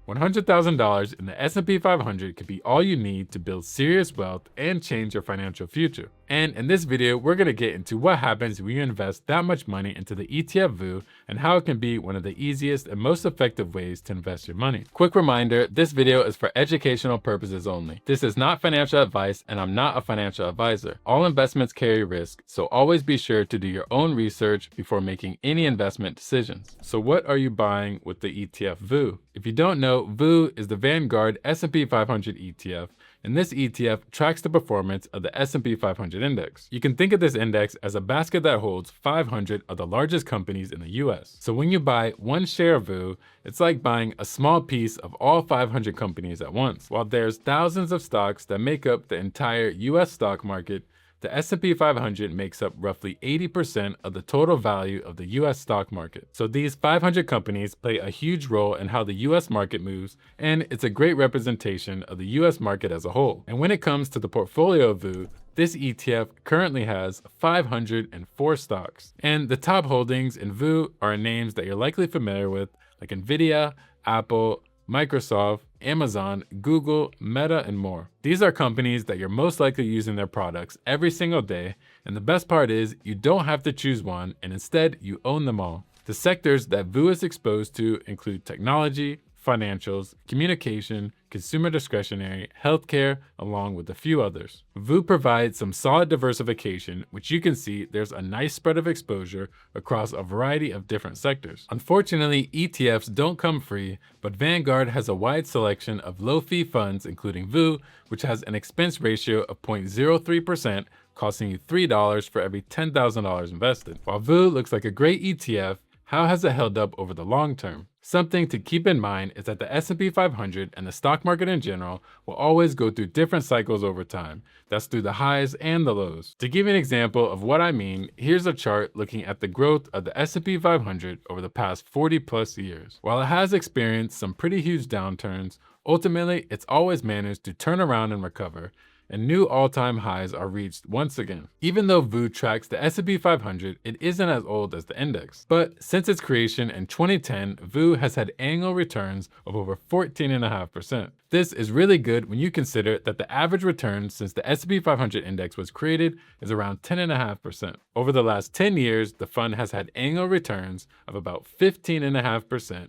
$100,000 in the S&P 500 could be all you need to build serious wealth and change your financial future. And in this video, we're going to get into what happens when you invest that much money into the ETF VOO and how it can be one of the easiest and most effective ways to invest your money. Quick reminder, this video is for educational purposes only. This is not financial advice and I'm not a financial advisor. All investments carry risk, so always be sure to do your own research before making any investment decisions. So what are you buying with the ETF VOO? If you don't know, VOO is the Vanguard S&P 500 ETF, and this ETF tracks the performance of the S&P 500 index. You can think of this index as a basket that holds 500 of the largest companies in the US. So when you buy one share of VOO, it's like buying a small piece of all 500 companies at once. While there's thousands of stocks that make up the entire US stock market, the S&P 500 makes up roughly 80% of the total value of the US stock market. So these 500 companies play a huge role in how the US market moves, and it's a great representation of the US market as a whole. And when it comes to the portfolio of VOO, this ETF currently has 504 stocks. And the top holdings in VOO are names that you're likely familiar with, like Nvidia, Apple, Microsoft, Amazon, Google, Meta, and more. These are companies that you're most likely using their products every single day, and the best part is you don't have to choose one, and instead you own them all. The sectors that VOO is exposed to include technology, financials, communication, consumer discretionary, healthcare, along with a few others. VOO provides some solid diversification, which you can see there's a nice spread of exposure across a variety of different sectors. Unfortunately, ETFs don't come free, but Vanguard has a wide selection of low-fee funds, including VOO, which has an expense ratio of 0.03%, costing you $3 for every $10,000 invested. While VOO looks like a great ETF, how has it held up over the long term? Something to keep in mind is that the S&P 500 and the stock market in general will always go through different cycles over time. That's through the highs and the lows. To give you an example of what I mean, here's a chart looking at the growth of the S&P 500 over the past 40 plus years. While it has experienced some pretty huge downturns, ultimately it's always managed to turn around and recover, and new all-time highs are reached once again. Even though VOO tracks the S&P 500, it isn't as old as the index. But since its creation in 2010, VOO has had annual returns of over 14.5%. This is really good when you consider that the average return since the S&P 500 index was created is around 10.5%. Over the last 10 years, the fund has had annual returns of about 15.5%.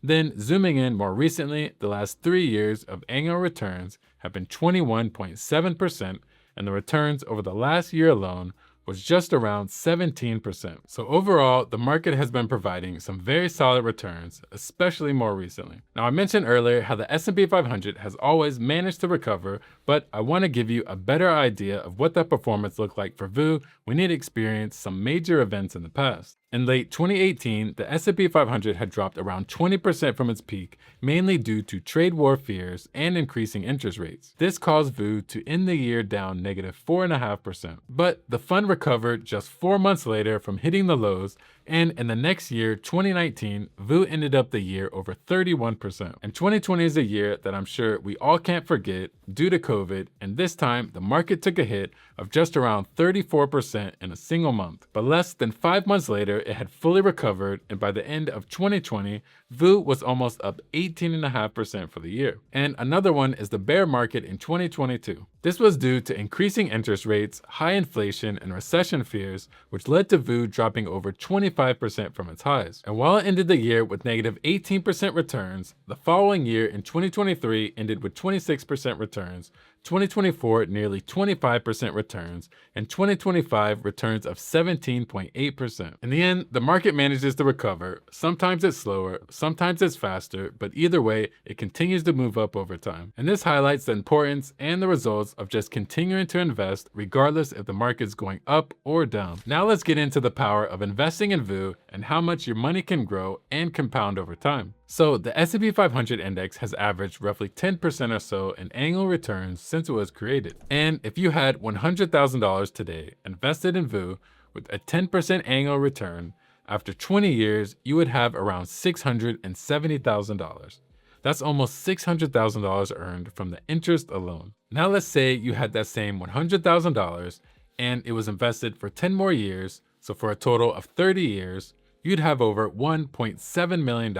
Then zooming in more recently, the last 3 years of annual returns have been 21.7%, and the returns over the last year alone was just around 17%. So overall, the market has been providing some very solid returns, especially more recently. Now, I mentioned earlier how the S&P 500 has always managed to recover, but I want to give you a better idea of what that performance looked like for VOO when it experienced some major events in the past. In late 2018, the S&P 500 had dropped around 20% from its peak, mainly due to trade war fears and increasing interest rates. This caused VOO to end the year down -4.5%. But the fund recovered just 4 months later from hitting the lows, and in the next year, 2019, VOO ended up the year over 31%. And 2020 is a year that I'm sure we all can't forget due to COVID, and this time the market took a hit of just around 34% in a single month. But less than 5 months later, it had fully recovered, and by the end of 2020, VOO was almost up 18.5% for the year. And another one is the bear market in 2022. This was due to increasing interest rates, high inflation, and recession fears, which led to VOO dropping over 25% from its highs. And while it ended the year with -18% returns, the following year in 2023 ended with 26% returns, 2024 nearly 25% returns, and 2025 returns of 17.8%. In the end, the market manages to recover. Sometimes it's slower, sometimes it's faster, but either way, it continues to move up over time. And this highlights the importance and the results of just continuing to invest regardless if the market's going up or down. Now let's get into the power of investing in VOO and how much your money can grow and compound over time. So the S&P 500 index has averaged roughly 10% or so in annual returns since it was created. And if you had $100,000 today invested in VOO with a 10% annual return, after 20 years, you would have around $670,000. That's almost $600,000 earned from the interest alone. Now let's say you had that same $100,000 and it was invested for 10 more years, so for a total of 30 years, you'd have over $1.7 million.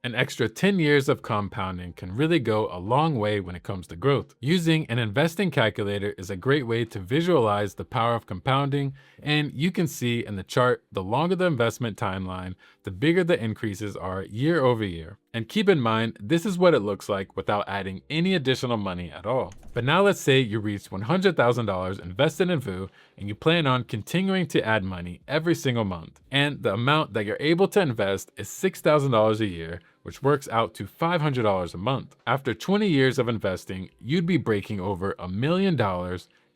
An extra 10 years of compounding can really go a long way when it comes to growth. Using an investing calculator is a great way to visualize the power of compounding, and you can see in the chart, the longer the investment timeline, the bigger the increases are year over year. And keep in mind, this is what it looks like without adding any additional money at all. But now let's say you reached $100,000 invested in VOO and you plan on continuing to add money every single month. And the amount that you're able to invest is $6,000 a year, which works out to $500 a month. After 20 years of investing, you'd be breaking over $1 million,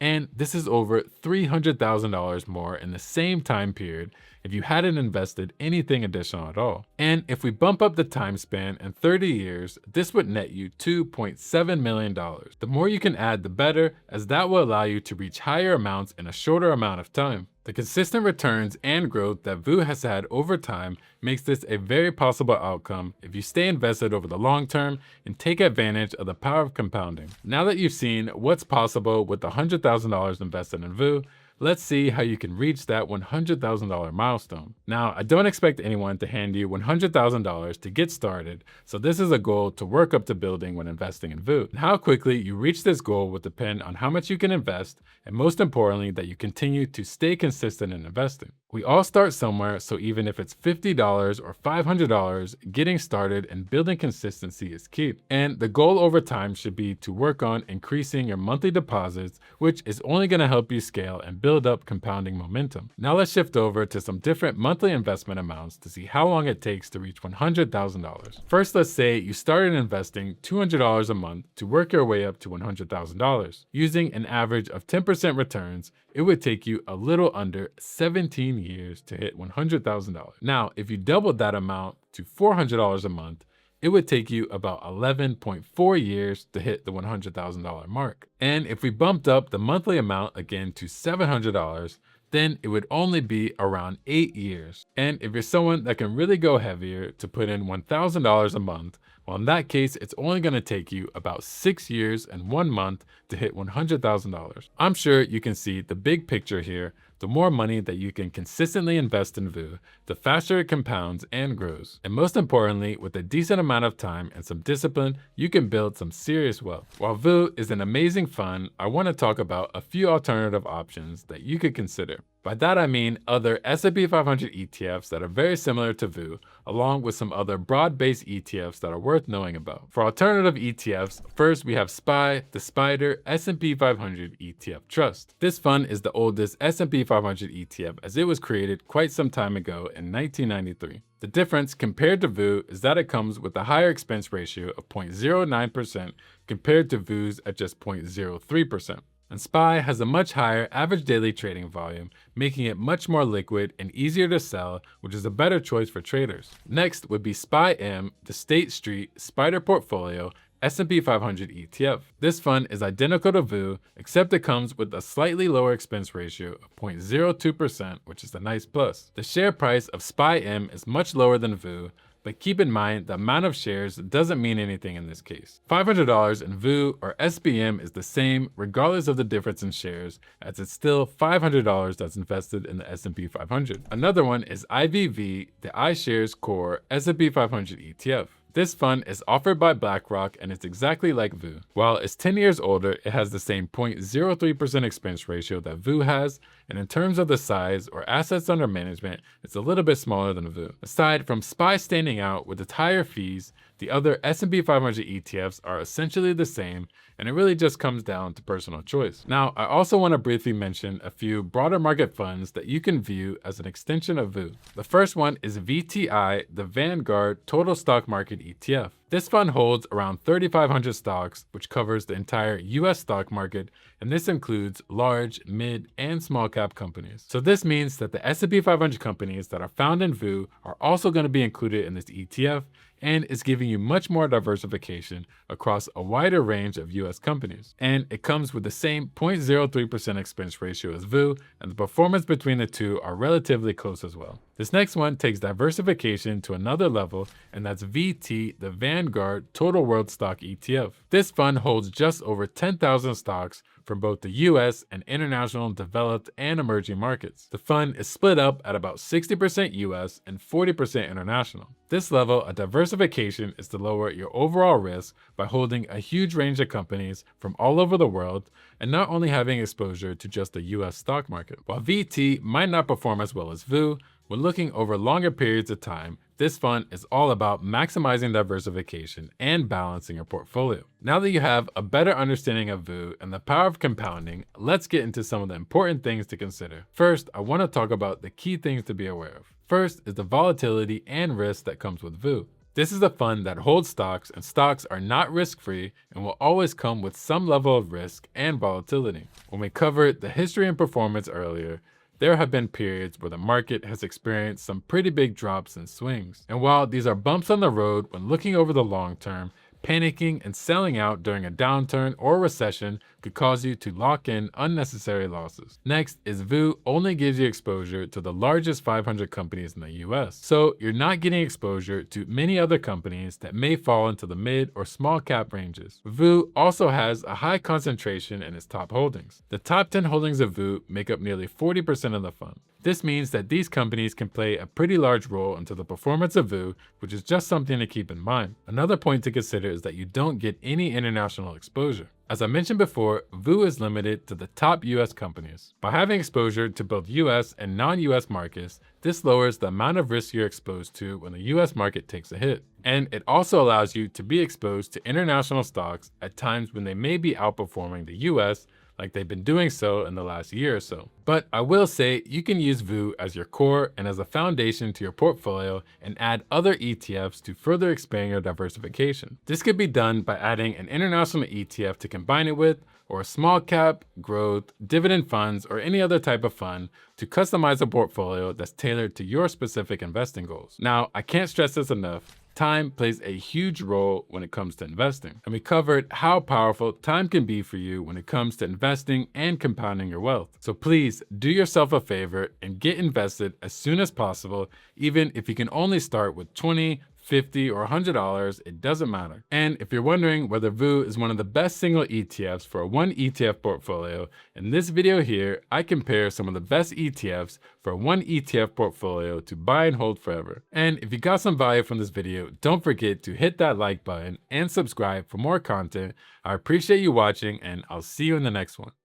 and this is over $300,000 more in the same time period if you hadn't invested anything additional at all. And if we bump up the time span in 30 years, this would net you $2.7 million. The more you can add, the better, as that will allow you to reach higher amounts in a shorter amount of time. The consistent returns and growth that VOO has had over time makes this a very possible outcome if you stay invested over the long term and take advantage of the power of compounding. Now that you've seen what's possible with the $100,000 invested in VOO, let's see how you can reach that $100,000 milestone. Now, I don't expect anyone to hand you $100,000 to get started, so this is a goal to work up to building when investing in VOO. How quickly you reach this goal will depend on how much you can invest, and most importantly, that you continue to stay consistent in investing. We all start somewhere, so even if it's $50 or $500, getting started and building consistency is key. And the goal over time should be to work on increasing your monthly deposits, which is only going to help you scale and build up compounding momentum. Now let's shift over to some different monthly investment amounts to see how long it takes to reach $100,000. First, let's say you started investing $200 a month to work your way up to $100,000. Using an average of 10% returns, it would take you a little under 17 years to hit $100,000. Now, if you doubled that amount to $400 a month, it would take you about 11.4 years to hit the $100,000 mark. And if we bumped up the monthly amount again to $700, then it would only be around 8 years. And if you're someone that can really go heavier to put in $1,000 a month, well, in that case, it's only going to take you about 6 years and 1 month to hit $100,000. I'm sure you can see the big picture here. The more money that you can consistently invest in VOO, the faster it compounds and grows. And most importantly, with a decent amount of time and some discipline, you can build some serious wealth. While VOO is an amazing fund, I want to talk about a few alternative options that you could consider. By that I mean other S&P 500 ETFs that are very similar to VOO, along with some other broad-based ETFs that are worth knowing about. For alternative ETFs, first we have SPY, the Spider S&P 500 ETF Trust. This fund is the oldest S&P 500 ETF as it was created quite some time ago in 1993. The difference compared to VOO is that it comes with a higher expense ratio of 0.09% compared to VOO's at just 0.03%. And SPY has a much higher average daily trading volume, making it much more liquid and easier to sell, which is a better choice for traders. Next would be SPY-M, the State Street Spider Portfolio S&P 500 ETF. This fund is identical to VOO, except it comes with a slightly lower expense ratio of 0.02%, which is a nice plus. The share price of SPY-M is much lower than VOO, but keep in mind the amount of shares doesn't mean anything in this case. $500 in VOO or SPM is the same regardless of the difference in shares, as it's still $500 that's invested in the S&P 500. Another one is IVV, the iShares Core S&P 500 ETF. This fund is offered by BlackRock and it's exactly like VOO. While it's 10 years older, it has the same 0.03% expense ratio that VOO has, and in terms of the size or assets under management, it's a little bit smaller than VOO. Aside from SPY standing out with its higher fees, the other S&P 500 ETFs are essentially the same, and it really just comes down to personal choice. Now, I also want to briefly mention a few broader market funds that you can view as an extension of VOO. The first one is VTI, the Vanguard Total Stock Market ETF. This fund holds around 3,500 stocks, which covers the entire US stock market, and this includes large, mid, and small cap companies. So this means that the S&P 500 companies that are found in VOO are also going to be included in this ETF, and is giving you much more diversification across a wider range of US companies. And it comes with the same 0.03% expense ratio as VOO, and the performance between the two are relatively close as well. This next one takes diversification to another level, and that's VT, the Vanguard Total World Stock ETF. This fund holds just over 10,000 stocks from both the US and international developed and emerging markets. The fund is split up at about 60% US and 40% international. This level of diversification is to lower your overall risk by holding a huge range of companies from all over the world and not only having exposure to just the US stock market. While VT might not perform as well as VOO, when looking over longer periods of time, this fund is all about maximizing diversification and balancing your portfolio. Now that you have a better understanding of VOO and the power of compounding, let's get into some of the important things to consider. First, I want to talk about the key things to be aware of. First is the volatility and risk that comes with VOO. This is a fund that holds stocks, and stocks are not risk-free and will always come with some level of risk and volatility. When we covered the history and performance earlier, there have been periods where the market has experienced some pretty big drops and swings. And while these are bumps on the road when looking over the long term, panicking and selling out during a downturn or recession could cause you to lock in unnecessary losses. Next is VOO only gives you exposure to the largest 500 companies in the US. So you're not getting exposure to many other companies that may fall into the mid or small cap ranges. VOO also has a high concentration in its top holdings. The top 10 holdings of VOO make up nearly 40% of the fund. This means that these companies can play a pretty large role into the performance of VOO, which is just something to keep in mind. Another point to consider is that you don't get any international exposure. As I mentioned before, VOO is limited to the top US companies. By having exposure to both US and non-US markets, this lowers the amount of risk you're exposed to when the US market takes a hit. And it also allows you to be exposed to international stocks at times when they may be outperforming the US, like they've been doing so in the last year or so. But I will say you can use VOO as your core and as a foundation to your portfolio and add other ETFs to further expand your diversification. This could be done by adding an international ETF to combine it with, or a small cap, growth, dividend funds, or any other type of fund to customize a portfolio that's tailored to your specific investing goals. Now, I can't stress this enough. Time plays a huge role when it comes to investing. And we covered how powerful time can be for you when it comes to investing and compounding your wealth. So please do yourself a favor and get invested as soon as possible, even if you can only start with $20, $50, or $100, it doesn't matter. And if you're wondering whether VOO is one of the best single ETFs for a one ETF portfolio, in this video here, I compare some of the best ETFs for a one ETF portfolio to buy and hold forever. And if you got some value from this video, don't forget to hit that like button and subscribe for more content. I appreciate you watching, and I'll see you in the next one.